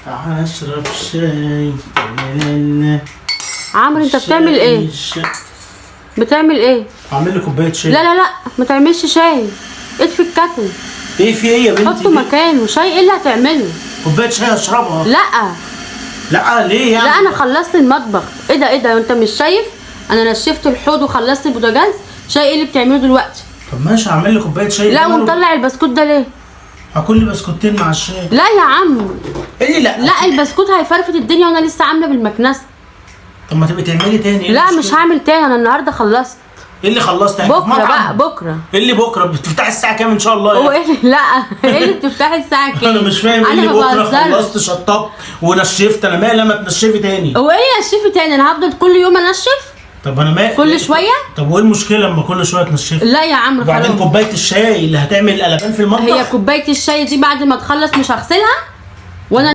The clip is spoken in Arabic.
اشرب شاي. عمرو انت بتعمل ايه؟ بتعمل ايه؟ اعمل لي كوبايه شاي. لا لا لا ما تعملش شاي، اطفي الكاتل. ايه في ايه يا بنتي؟ حطه مكانه. شاي ايه اللي هتعمله؟ كوبايه شاي اشربها. لا ليه يعني؟ لا انا خلصت المطبخ. ايه ده انت مش شايف؟ انا نشفت الحوض وخلصت البوتاجاز. شاي ايه اللي بتعمله دلوقتي؟ طب ماشي هعمل لي كوبايه شاي. لا ونطلع البسكوت ده ليه؟ هاكل لي بسكوتين مع الشاي. لا يا عم. ايه لا البسكوت هيفرفت الدنيا وانا لسه عامله بالمكنسه. طب ما تبقي تعملي تاني. لا مش هعمل تاني، انا النهارده خلصت. ايه اللي خلصت؟ بكره بقى بكره. ايه اللي بكره؟ بتفتحي الساعه كام ان شاء الله؟ هو ايه لا ايه اللي بتفتحي الساعه كام؟ انا مش فاهم ايه اللي بكره خلصت شطبت ونشفت. انا مالي لما تنشفي تاني؟ هو ايه نشفي تاني؟ انا هفضل كل يوم انشف؟ طب انا مالي كل شويه؟ طب وايه المشكله لما كل شويه تنشفي؟ لا يا عمرو وبعدين كوبايه الشاي اللي هتعمل قلبان في المطبخ. هي كوبايه الشاي دي بعد ما تخلص مش هغسلها؟